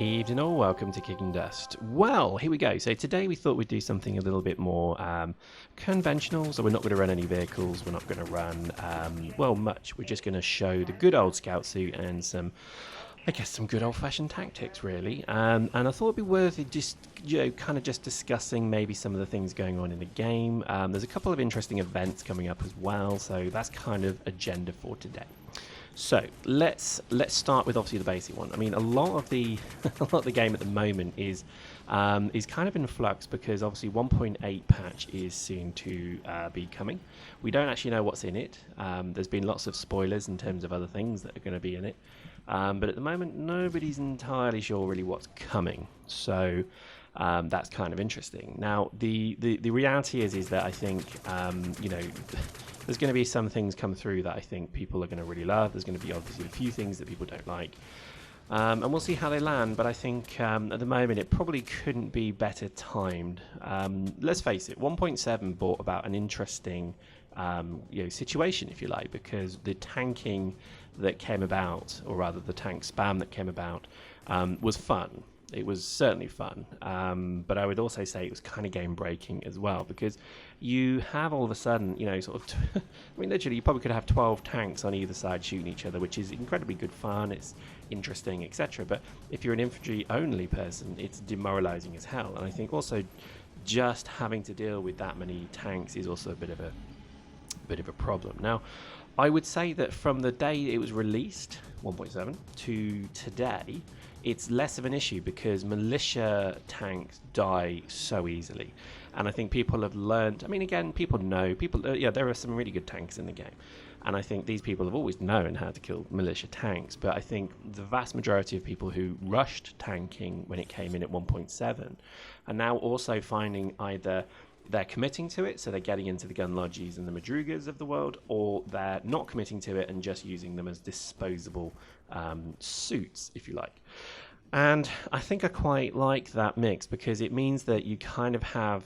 Evening all, welcome to Kicking Dust. Well, here we go. So today we thought we'd do something a little bit more conventional. So we're not going to run any vehicles, we're not going to run, much. We're just going to show the good old scout suit and some good old-fashioned tactics, really. And I thought it'd be worth it just, kind of just discussing maybe some of the things going on in the game. There's a couple of interesting events coming up as well, so that's kind of agenda for today. So let's start with obviously the basic one. I mean, a lot of the game at the moment is kind of in flux because obviously 1.8 patch is soon to be coming. We don't actually know what's in it. There's been lots of spoilers in terms of other things that are going to be in it, but at the moment nobody's entirely sure really what's coming. So that's kind of interesting. Now the reality is that I think there's going to be some things come through that I think people are going to really love. There's going to be obviously a few things that people don't like, and we'll see how they land. But I think at the moment it probably couldn't be better timed. Let's face it, 1.7 brought about an interesting situation, if you like, because the tanking that came about, or rather the tank spam that came about, was fun. It was certainly fun, but I would also say it was kind of game breaking as well, because you have all of a sudden, I mean, literally, you probably could have 12 tanks on either side shooting each other, which is incredibly good fun. It's interesting, etc. But if you're an infantry only person, it's demoralizing as hell. And I think also just having to deal with that many tanks is also a bit of a problem. Now, I would say that from the day it was released, 1.7, to today, it's less of an issue because militia tanks die so easily. And I think people have learned, I mean, again, people know, there are some really good tanks in the game. And I think these people have always known how to kill militia tanks. But I think the vast majority of people who rushed tanking when it came in at 1.7 are now also finding either they're committing to it, so they're getting into the Gunlodges and the Madrugas of the world, or they're not committing to it and just using them as disposable suits, if you like. And I think I quite like that mix because it means that you kind of have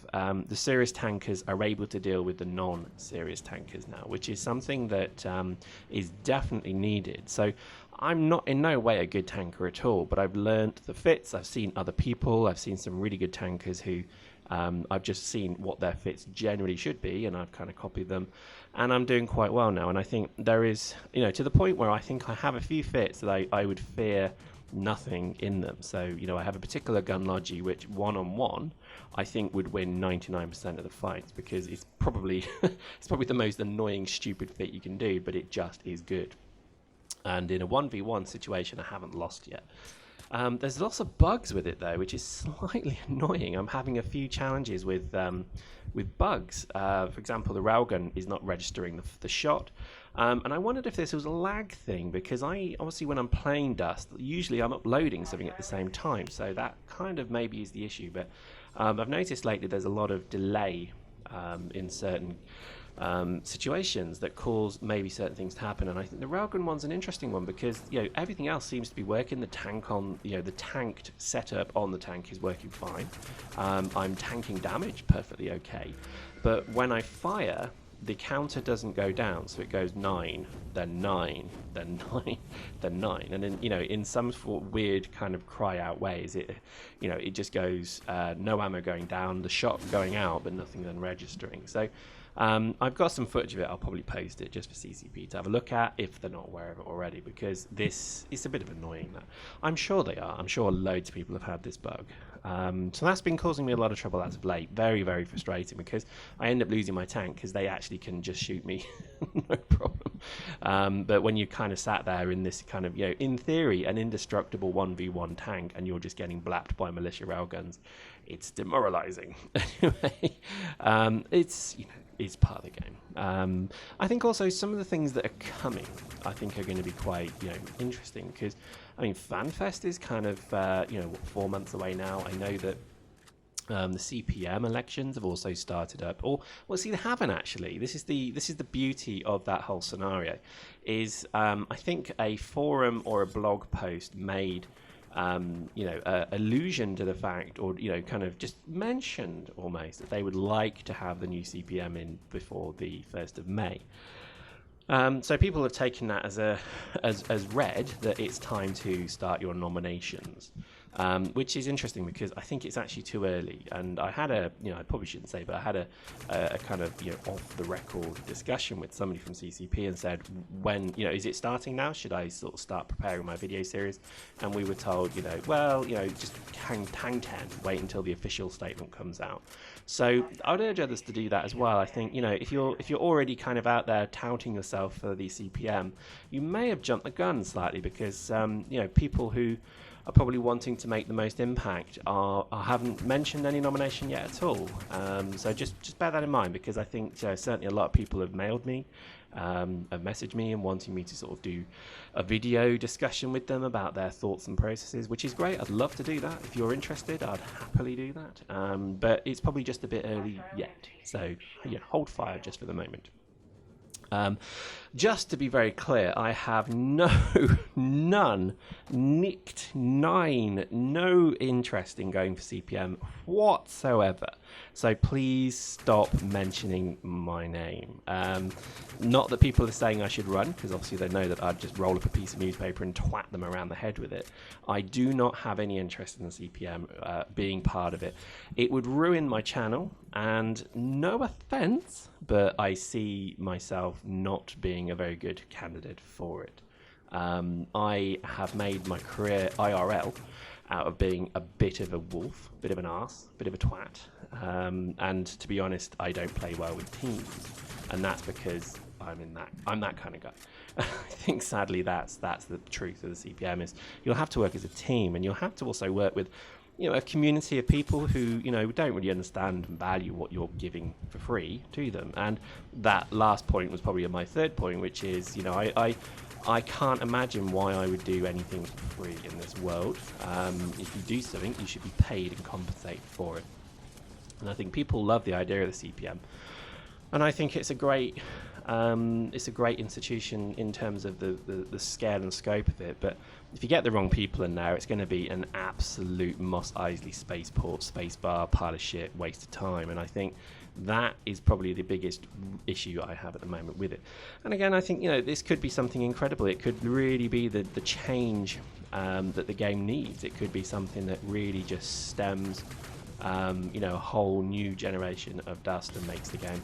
the serious tankers are able to deal with the non-serious tankers now, which is something that is definitely needed. So I'm not in no way a good tanker at all, but I've learned the fits. I've seen other people. I've seen some really good tankers who I've just seen what their fits generally should be, and I've kind of copied them, and I'm doing quite well now. And I think there is, to the point where I think I have a few fits that I would fear nothing in them. So, I have a particular Gunlodge which one-on-one I think would win 99% of the fights because it's probably the most annoying, stupid fit you can do, but it just is good. And in a 1v1 situation, I haven't lost yet. There's lots of bugs with it though, which is slightly annoying. I'm having a few challenges with bugs. For example, the railgun is not registering the shot, and I wondered if this was a lag thing because obviously when I'm playing Dust, usually I'm uploading something at the same time, so that kind of maybe is the issue. But I've noticed lately there's a lot of delay in certain situations that cause maybe certain things to happen, and I think the railgun one's an interesting one because everything else seems to be working. The tank on the tanked setup on the tank is working fine. I'm tanking damage perfectly okay, but when I fire, the counter doesn't go down, so it goes 9, then 9, then 9, then 9, and then in some sort of weird kind of cry out ways, it just goes no ammo going down, the shot going out, but nothing then registering. So I've got some footage of it. I'll probably post it just for CCP to have a look at if they're not aware of it already, because this is a bit of annoying. That I'm sure they are. I'm sure loads of people have had this bug. So that's been causing me a lot of trouble as of late. Very, very frustrating because I end up losing my tank because they actually can just shoot me no problem. But when you kind of sat there in this kind of, in theory, an indestructible 1v1 tank and you're just getting blapped by militia railguns, it's demoralizing. Anyway, it's part of the game. I think also some of the things that are coming, I think, are going to be quite, interesting because, I mean, FanFest is kind of, 4 months away now. I know that the CPM elections have also started up, they haven't actually. This is the beauty of that whole scenario. Is I think a forum or a blog post made allusion to the fact, or kind of just mentioned almost that they would like to have the new CPM in before the 1st of May. So people have taken that as read that it's time to start your nominations. which is interesting because I think it's actually too early. And I had I probably shouldn't say, but I had a kind of off the record discussion with somebody from CCP and said, when is it starting now? Should I sort of start preparing my video series? And we were told, just hang 10, wait until the official statement comes out. So I would urge others to do that as well. I think if you're already kind of out there touting yourself for the CPM, you may have jumped the gun slightly because people who are probably wanting to make the most impact haven't mentioned any nomination yet at all. So just bear that in mind, because I think certainly a lot of people have mailed me, have messaged me and wanting me to sort of do a video discussion with them about their thoughts and processes, which is great. I'd love to do that. If you're interested, I'd happily do that. But it's probably just a bit early yet. So hold fire just for the moment. Just to be very clear, I have no interest in going for CPM whatsoever. So please stop mentioning my name. Not that people are saying I should run, because obviously they know that I'd just roll up a piece of newspaper and twat them around the head with it. I do not have any interest in the CPM being part of it. It would ruin my channel, and no offense, but I see myself not being a very good candidate for it. I have made my career IRL out of being a bit of a wolf, bit of an arse, bit of a twat, and to be honest, I don't play well with teams, and that's because I'm that kind of guy. I think sadly that's the truth of the CPM is you'll have to work as a team, and you'll have to also work with a community of people who don't really understand and value what you're giving for free to them. And that last point was probably my third point, which is I can't imagine why I would do anything for free in this world. If you do something, you should be paid and compensated for it. And I think people love the idea of the CPM, and I think it's a great institution in terms of the scale and scope of it. But if you get the wrong people in there, it's going to be an absolute Mos Eisley spaceport, spacebar, pile of shit, waste of time. And I think that is probably the biggest issue I have at the moment with it. And again, I think this could be something incredible. It could really be the change that the game needs. It could be something that really just stems a whole new generation of dust and makes the game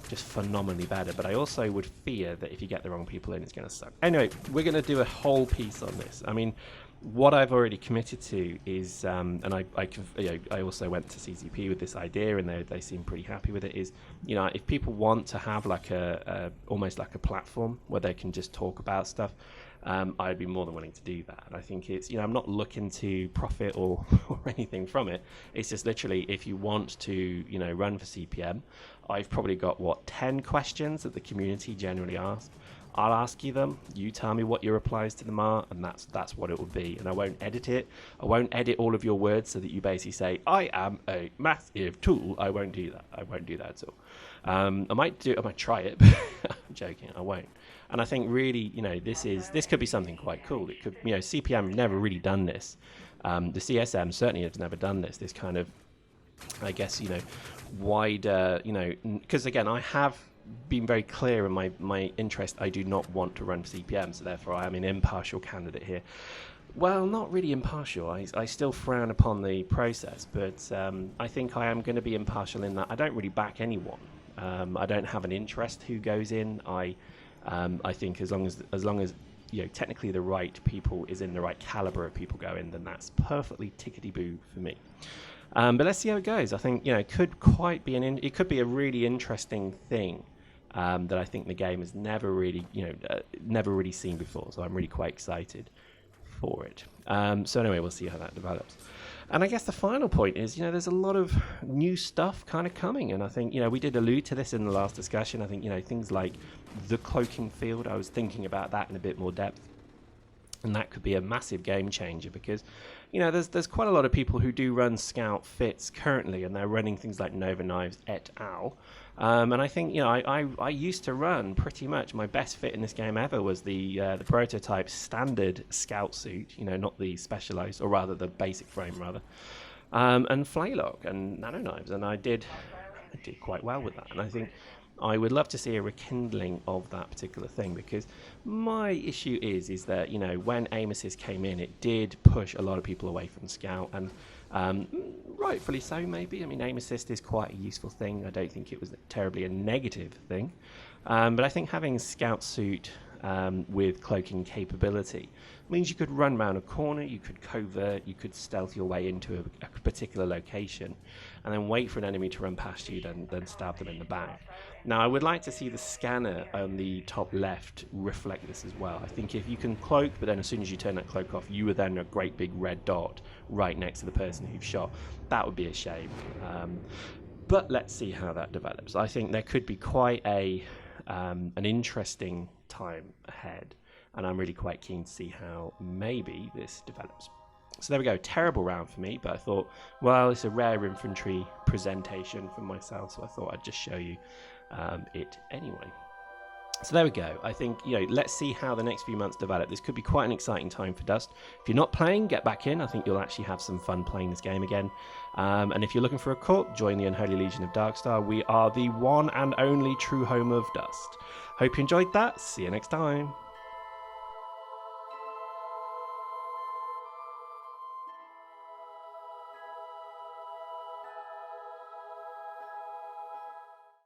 just phenomenally better. But I also would fear that if you get the wrong people in, it's going to suck. Anyway, we're going to do a whole piece on this. I mean, what I've already committed to is, and I also went to CCP with this idea, and they seem pretty happy with it. Is if people want to have like almost like a platform where they can just talk about stuff, I'd be more than willing to do that. And I think it's I'm not looking to profit or anything from it. It's just literally, if you want to run for CPM, I've probably got 10 questions that the community generally ask. I'll ask you them. You tell me what your replies to them are, and that's what it will be. And I won't edit it. I won't edit all of your words so that you basically say I am a massive tool. I won't do that. I won't do that at all. I might try it, but I'm joking. I won't. And I think really, this could be something quite cool. It could, CPM have never really done this. The CSM certainly has never done this. This kind of, I guess, wider, because again, I have been very clear in my interest. I do not want to run CPM, so therefore I am an impartial candidate here. Well, not really impartial. I still frown upon the process, but I think I am going to be impartial in that I don't really back anyone. I don't have an interest who goes in. I think as long as technically the right people is in the right caliber of people go in, then that's perfectly tickety-boo for me. But let's see how it goes. I think it could quite be it could be a really interesting thing that I think the game has never really seen before. So I'm really quite excited for it. So anyway, we'll see how that develops. And I guess the final point is, there's a lot of new stuff kind of coming. And I think, we did allude to this in the last discussion. I think, things like the cloaking field, I was thinking about that in a bit more depth. And that could be a massive game changer because, there's quite a lot of people who do run scout fits currently, and they're running things like Nova Knives et al. And I think, I used to run pretty much my best fit in this game ever was the prototype standard scout suit, not the specialized, or rather the basic frame rather, and Flaylock and Nano Knives, and I did quite well with that. And I think I would love to see a rekindling of that particular thing, because my issue is that, you know, when aim assist came in, it did push a lot of people away from Scout, and rightfully so, maybe. I mean, aim assist is quite a useful thing. I don't think it was terribly a negative thing, but I think having Scout suit with cloaking capability means you could run around a corner, you could covert, you could stealth your way into a particular location, and then wait for an enemy to run past you, then stab them in the back. Now, I would like to see the scanner on the top left reflect this as well. I think if you can cloak, but then as soon as you turn that cloak off, you are then a great big red dot right next to the person who've shot. That would be a shame. But let's see how that develops. I think there could be quite an interesting time ahead, and I'm really quite keen to see how maybe this develops. So there we go, terrible round for me, but I thought, well, it's a rare infantry presentation for myself, so I thought I'd just show you it anyway. So there we go. I think, you know, let's see how the next few months develop. This could be quite an exciting time for Dust. If you're not playing, get back in. I think you'll actually have some fun playing this game again. And if you're looking for a cult, join the Unholy Legion of Darkstar. We are the one and only true home of Dust. Hope you enjoyed that. See you next time.